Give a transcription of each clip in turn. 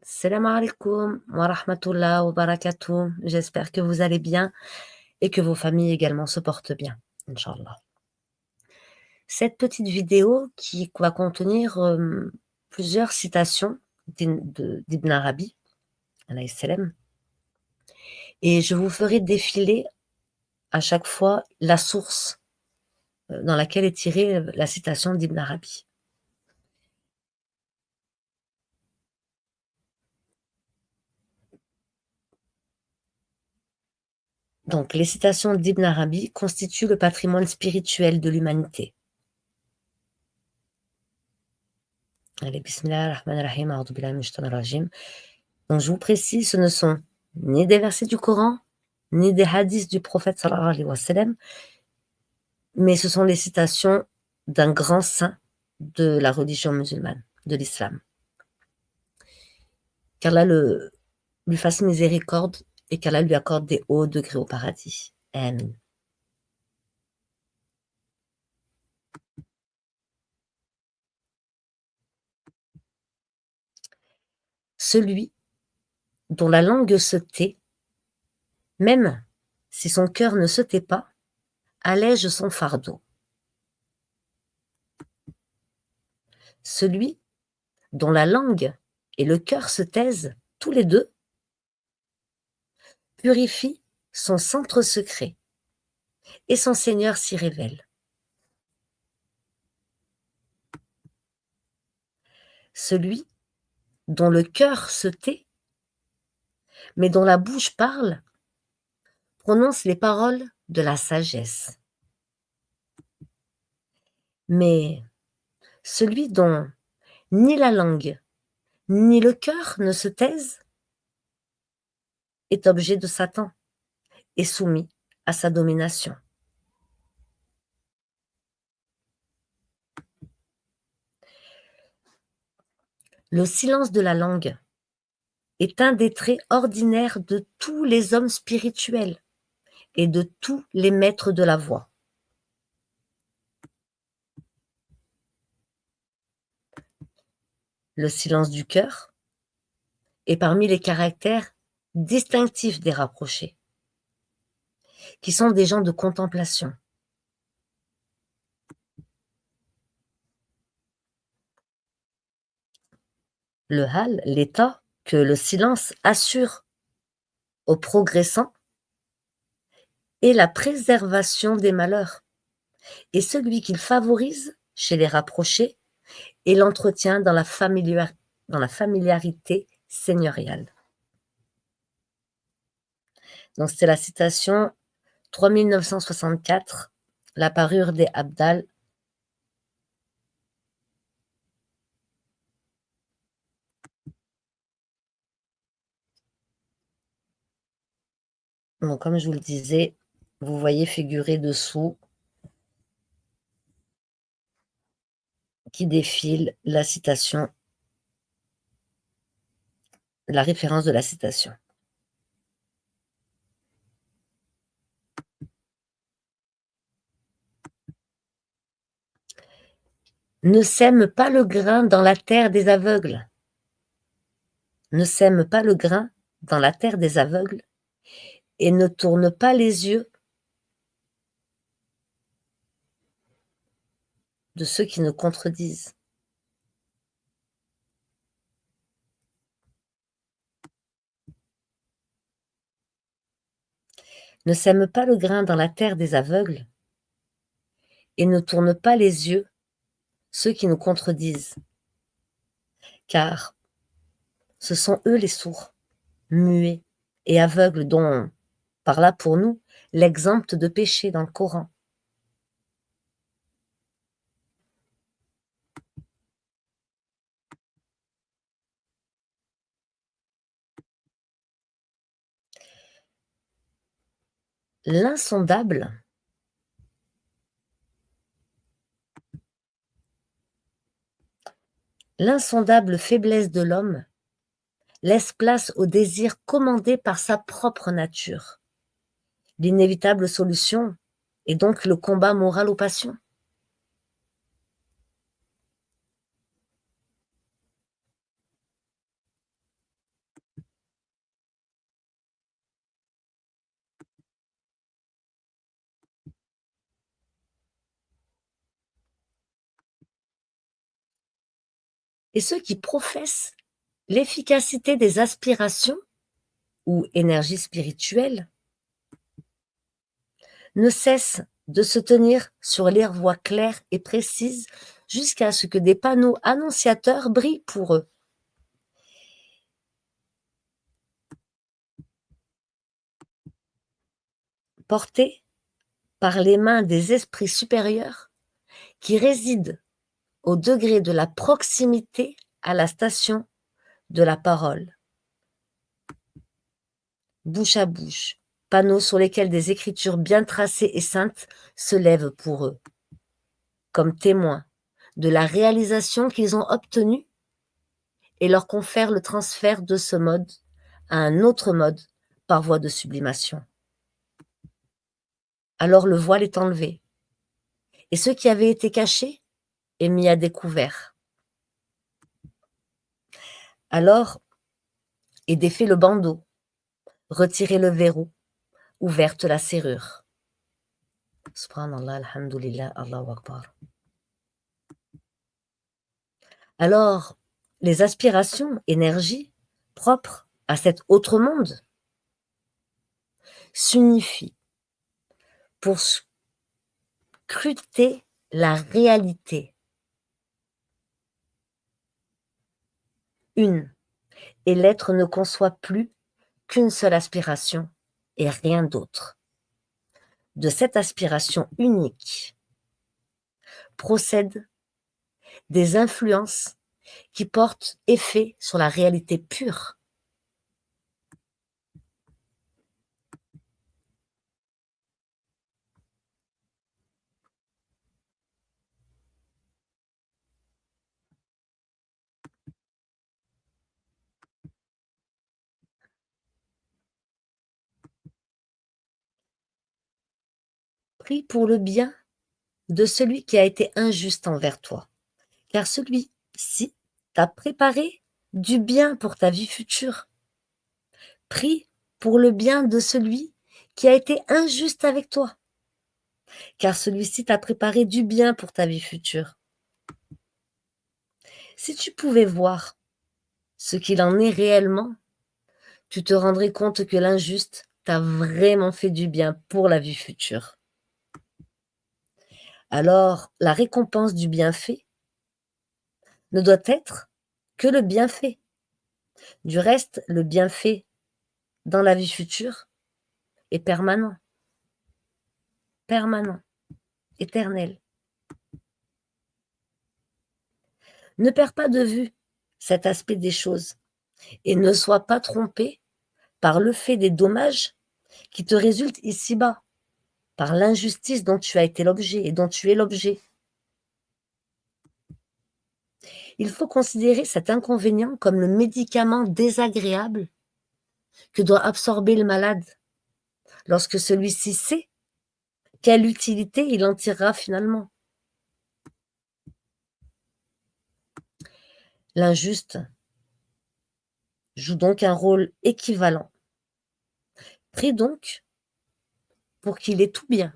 Salam alaikum wa rahmatullah wa barakatuh. J'espère que vous allez bien et que vos familles également se portent bien, Inch'Allah. Cette petite vidéo qui va contenir plusieurs citations d'Ibn Arabi, alayhi salam, et je vous ferai défiler à chaque fois la source dans laquelle est tirée la citation d'Ibn Arabi. Donc, les citations d'Ibn Arabi constituent le patrimoine spirituel de l'humanité. Allez, bismillah ar-Rahman ar-Rahim, a'udhu billahi minash shaitanir rajim. Donc je vous précise, ce ne sont ni des versets du Coran, ni des hadiths du prophète sallallahu alayhi wa sallam, mais ce sont les citations d'un grand saint de la religion musulmane, de l'islam. Qu'Allah lui fasse miséricorde et qu'Allah lui accorde des hauts degrés au paradis. Amen. Celui dont la langue se tait, même si son cœur ne se tait pas, allège son fardeau. Celui dont la langue et le cœur se taisent, tous les deux, purifie son centre secret et son Seigneur s'y révèle. Celui dont le cœur se tait, mais dont la bouche parle, prononce les paroles de la sagesse. Mais celui dont ni la langue ni le cœur ne se taisent est objet de Satan et soumis à sa domination. Le silence de la langue est un des traits ordinaires de tous les hommes spirituels et de tous les maîtres de la voix. Le silence du cœur est parmi les caractères distinctifs des rapprochés, qui sont des gens de contemplation. Le hal, l'état que le silence assure aux progressants, est la préservation des malheurs, et celui qu'il favorise chez les rapprochés est l'entretien dans la familiarité seigneuriale. Donc c'est la citation 3964, la parure des Abdal. Donc comme je vous le disais, vous voyez figurer dessous qui défile la citation, la référence de la citation. Ne sème pas le grain dans la terre des aveugles. Ne sème pas le grain dans la terre des aveugles et ne tourne pas les yeux de ceux qui nous contredisent. Ne sème pas le grain dans la terre des aveugles et ne tourne pas les yeux ceux qui nous contredisent. Car ce sont eux les sourds, muets et aveugles dont, par là pour nous, l'exempte de péché dans le Coran. L'insondable faiblesse de l'homme laisse place au désir commandé par sa propre nature. L'inévitable solution est donc le combat moral aux passions. Et ceux qui professent l'efficacité des aspirations ou énergie spirituelle ne cessent de se tenir sur les voies claires et précises jusqu'à ce que des panneaux annonciateurs brillent pour eux. Portés par les mains des esprits supérieurs qui résident au degré de la proximité à la station de la parole. Bouche à bouche, panneaux sur lesquels des écritures bien tracées et saintes se lèvent pour eux, comme témoins de la réalisation qu'ils ont obtenue et leur confèrent le transfert de ce mode à un autre mode par voie de sublimation. Alors le voile est enlevé, et ce qui avait été caché est mis à découvert. Alors est défait le bandeau, retiré le verrou, ouverte la serrure. Subhanallah, alhamdulillah, Allahu Akbar. Alors, les aspirations, énergie, propres à cet autre monde, s'unifient pour scruter la réalité. Une. Et l'être ne conçoit plus qu'une seule aspiration et rien d'autre. De cette aspiration unique procèdent des influences qui portent effet sur la réalité pure. Prie pour le bien de celui qui a été injuste envers toi, car celui-ci t'a préparé du bien pour ta vie future. Prie pour le bien de celui qui a été injuste avec toi, car celui-ci t'a préparé du bien pour ta vie future. Si tu pouvais voir ce qu'il en est réellement, tu te rendrais compte que l'injuste t'a vraiment fait du bien pour la vie future. Alors, la récompense du bienfait ne doit être que le bienfait. Du reste, le bienfait dans la vie future est permanent, éternel. Ne perds pas de vue cet aspect des choses et ne sois pas trompé par le fait des dommages qui te résultent ici-bas, par l'injustice dont tu as été l'objet et dont tu es l'objet. Il faut considérer cet inconvénient comme le médicament désagréable que doit absorber le malade lorsque celui-ci sait quelle utilité il en tirera finalement. L'injuste joue donc un rôle équivalent. Prie donc pour qu'il ait tout bien.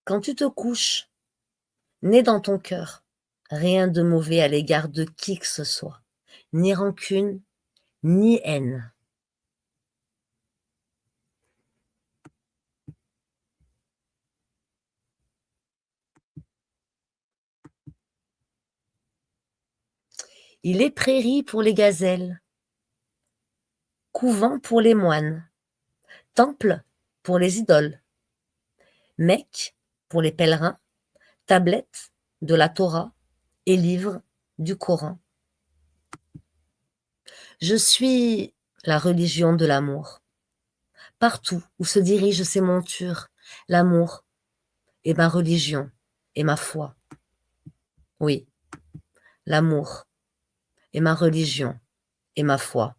Quand tu te couches, n'aie dans ton cœur rien de mauvais à l'égard de qui que ce soit, ni rancune, ni haine. Il est prairie pour les gazelles, couvent pour les moines, temple pour les idoles, Mecque pour les pèlerins, tablette de la Torah et livre du Coran. Je suis la religion de l'amour. Partout où se dirigent ces montures, l'amour est ma religion et ma foi. Oui, l'amour est ma religion et ma foi.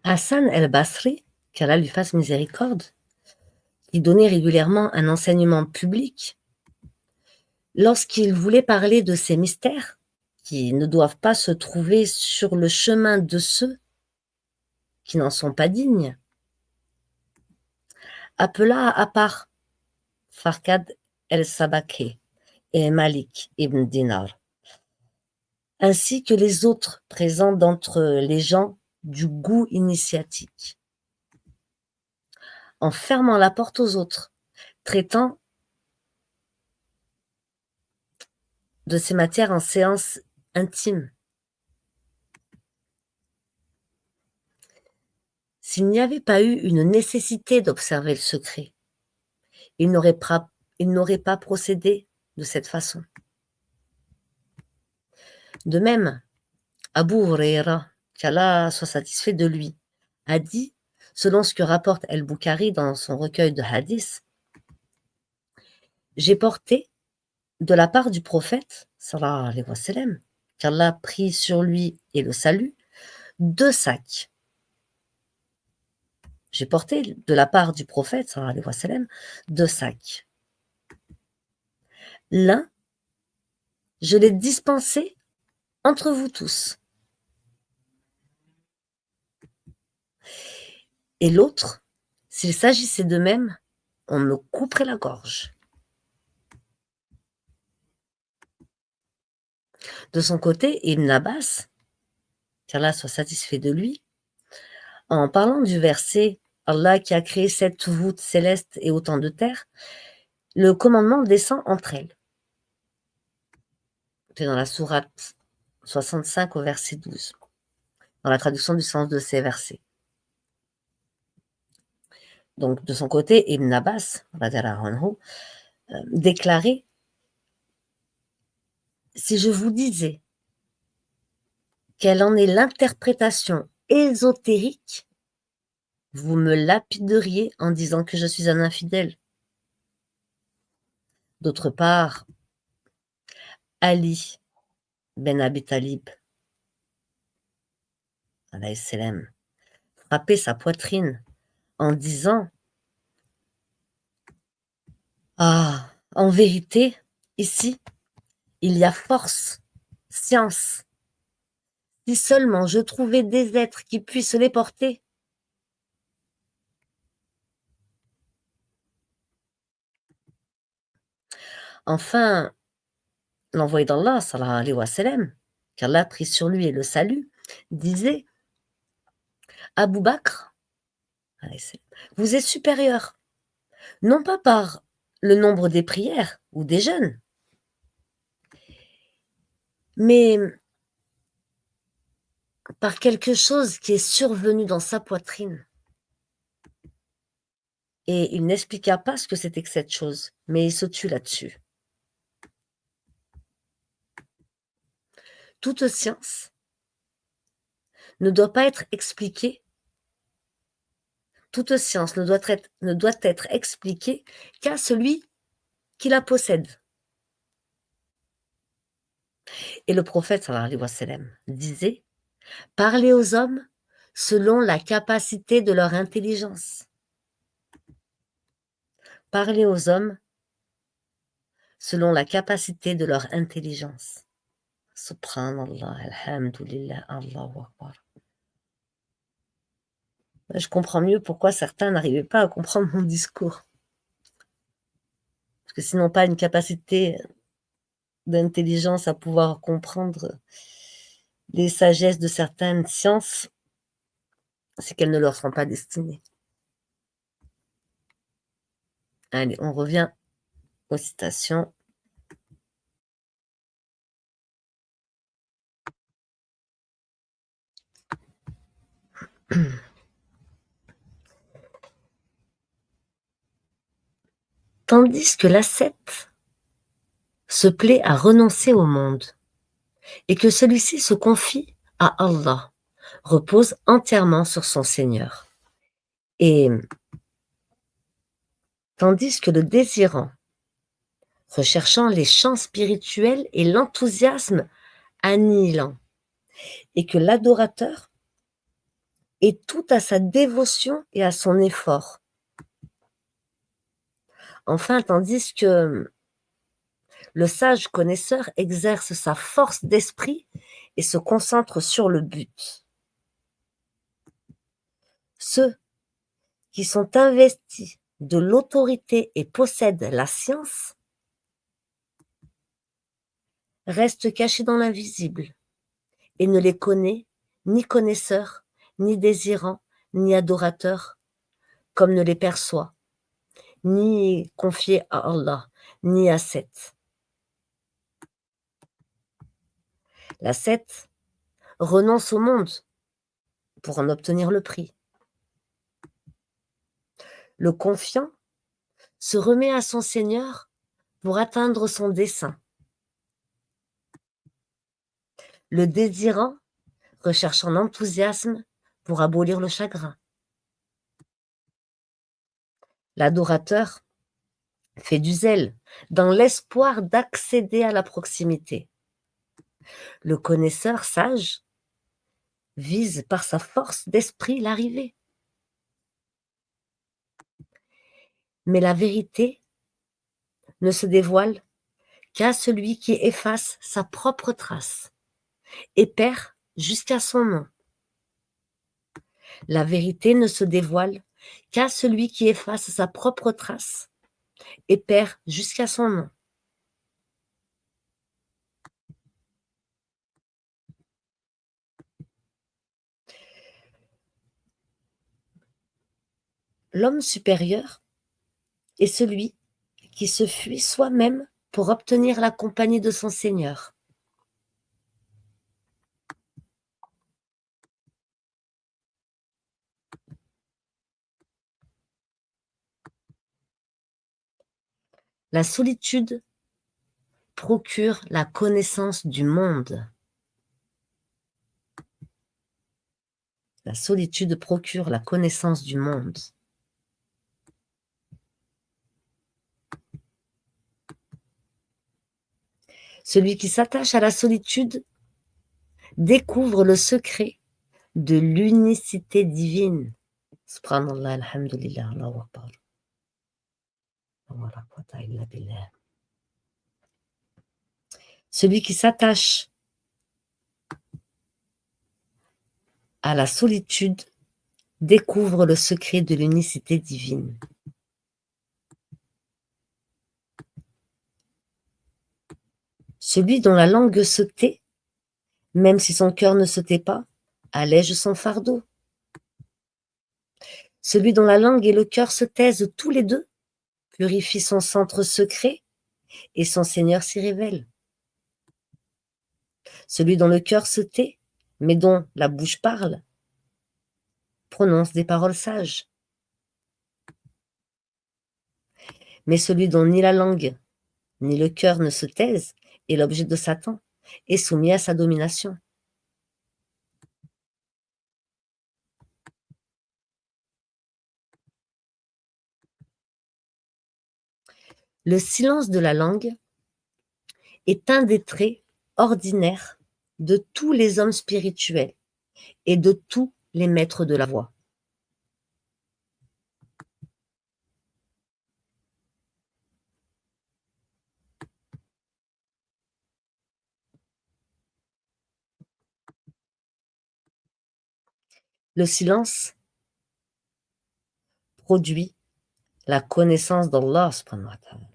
Hassan el-Basri, qu'Allah lui fasse miséricorde, qui donnait régulièrement un enseignement public, lorsqu'il voulait parler de ces mystères qui ne doivent pas se trouver sur le chemin de ceux qui n'en sont pas dignes, appela à part Farkad el-Sabaki et Malik ibn Dinar, ainsi que les autres présents d'entre les gens du goût initiatique, en fermant la porte aux autres, traitant de ces matières en séance intime. S'il n'y avait pas eu une nécessité d'observer le secret, il n'aurait pas procédé de cette façon. De même, Abu Huraira, qu'Allah soit satisfait de lui, a dit, selon ce que rapporte El-Bukhari dans son recueil de hadiths, « J'ai porté, de la part du prophète, sallallahu alayhi wa sallam, qu'Allah prie sur lui et le salue, 2 sacs. J'ai porté, de la part du prophète, sallallahu alayhi wa sallam, 2 sacs. L'un, je l'ai dispensé entre vous tous. Et l'autre, s'il s'agissait d'eux-mêmes, on me couperait la gorge. » De son côté, Ibn Abbas, qu'Allah soit satisfait de lui, en parlant du verset « Allah qui a créé 7 voûtes célestes et autant de terres », le commandement descend entre elles. C'est dans la sourate 65 au verset 12, dans la traduction du sens de ces versets. Donc, de son côté, Ibn Abbas, déclarait « Si je vous disais quelle en est l'interprétation ésotérique, vous me lapideriez en disant que je suis un infidèle. » D'autre part, Ali ben Abi Talib, alayhi salam, frappait sa poitrine en disant « Ah, en vérité, ici, il y a force, science. Si seulement je trouvais des êtres qui puissent les porter. » Enfin, l'envoyé d'Allah, sallallahu alayhi wa sallam, qu'Allah prie sur lui et le salue, disait « Abu Bakr, vous êtes supérieur, non pas par le nombre des prières ou des jeûnes, mais par quelque chose qui est survenu dans sa poitrine. » Et il n'expliqua pas ce que c'était que cette chose, mais il se tut là-dessus. Toute science ne doit pas être expliquée. Toute science ne doit être expliquée qu'à celui qui la possède. Et le prophète, sallallahu alayhi wa sallam, disait « Parlez aux hommes selon la capacité de leur intelligence. » Parlez aux hommes selon la capacité de leur intelligence. Subhanallah, alhamdulillah, Allahu Akbar. Je comprends mieux pourquoi certains n'arrivaient pas à comprendre mon discours. Parce que s'ils n'ont pas une capacité d'intelligence à pouvoir comprendre les sagesses de certaines sciences, c'est qu'elles ne leur sont pas destinées. Allez, on revient aux citations. Tandis que l'ascète se plaît à renoncer au monde et que celui-ci se confie à Allah, repose entièrement sur son Seigneur. Et tandis que le désirant, recherchant les champs spirituels et l'enthousiasme annihilant, et que l'adorateur est tout à sa dévotion et à son effort. Enfin, tandis que Le sage connaisseur exerce sa force d'esprit et se concentre sur le but. Ceux qui sont investis de l'autorité et possèdent la science restent cachés dans l'invisible et ne les connaît ni connaisseur, ni désirant, ni adorateur, comme ne les perçoit, ni confié à Allah, ni à Seth. La Seth renonce au monde pour en obtenir le prix. Le confiant se remet à son Seigneur pour atteindre son dessein. Le désirant recherche en enthousiasme pour abolir le chagrin. L'adorateur fait du zèle dans l'espoir d'accéder à la proximité. Le connaisseur sage vise par sa force d'esprit l'arrivée. Mais la vérité ne se dévoile qu'à celui qui efface sa propre trace et perd jusqu'à son nom. La vérité ne se dévoile qu'à celui qui efface sa propre trace et perd jusqu'à son nom. L'homme supérieur est celui qui se fuit soi-même pour obtenir la compagnie de son Seigneur. La solitude procure la connaissance du monde. La solitude procure la connaissance du monde. Celui qui s'attache à la solitude découvre le secret de l'unicité divine. Subhanallah, alhamdulillah, Allahu akbar. Celui qui s'attache à la solitude découvre le secret de l'unicité divine. Celui dont la langue se tait, même si son cœur ne se tait pas, allège son fardeau. Celui dont la langue et le cœur se taisent tous les deux, purifie son centre secret et son Seigneur s'y révèle. Celui dont le cœur se tait, mais dont la bouche parle, prononce des paroles sages. Mais celui dont ni la langue ni le cœur ne se taisent est l'objet de Satan et soumis à sa domination. Le silence de la langue est un des traits ordinaires de tous les hommes spirituels et de tous les maîtres de la voie. Le silence produit la connaissance d'Allah subhanahu wa ta'ala.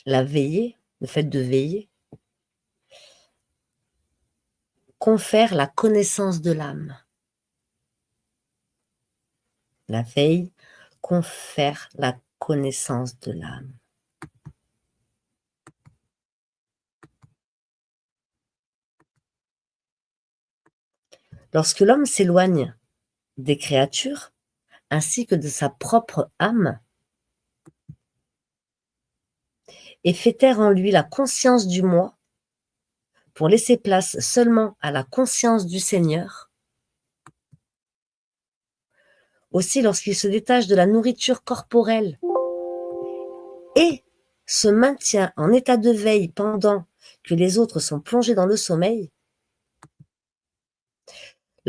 La veillée, le fait de veiller, confère la connaissance de l'âme. La veille confère la connaissance de l'âme. Lorsque l'homme s'éloigne des créatures, ainsi que de sa propre âme, et fait taire en lui la conscience du moi, pour laisser place seulement à la conscience du Seigneur, aussi lorsqu'il se détache de la nourriture corporelle et se maintient en état de veille pendant que les autres sont plongés dans le sommeil,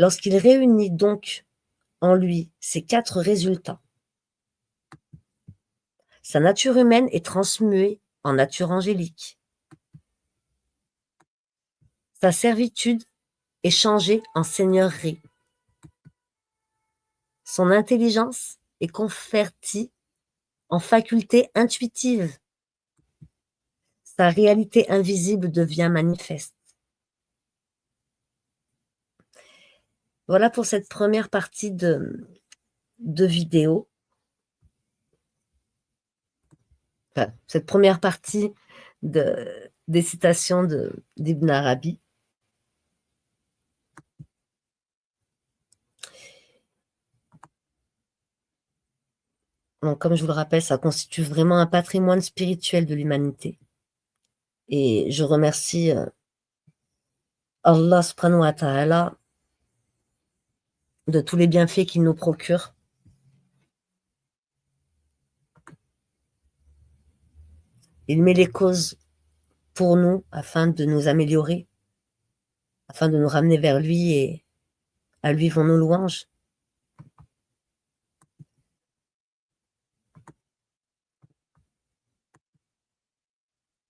Lorsqu'il réunit donc en lui ces 4 résultats, sa nature humaine est transmuée en nature angélique. Sa servitude est changée en seigneurie. Son intelligence est convertie en faculté intuitive. Sa réalité invisible devient manifeste. Voilà pour cette première partie de vidéo. Enfin, cette première partie des citations d'Ibn Arabi. Donc, comme je vous le rappelle, ça constitue vraiment un patrimoine spirituel de l'humanité. Et je remercie Allah subhanahu wa ta'ala de tous les bienfaits qu'il nous procure. Il met les causes pour nous afin de nous améliorer, afin de nous ramener vers lui, et à lui vont nos louanges.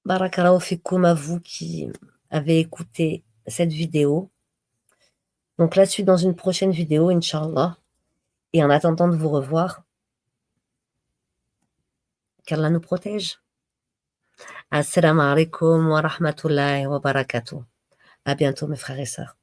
Barakallahu fikoum à vous qui avez écouté cette vidéo. Donc la suite dans une prochaine vidéo, Inch'Allah. Et en attendant de vous revoir, qu'Allah nous protège. Assalamu alaikum wa rahmatullahi wa barakatuh. À bientôt mes frères et sœurs.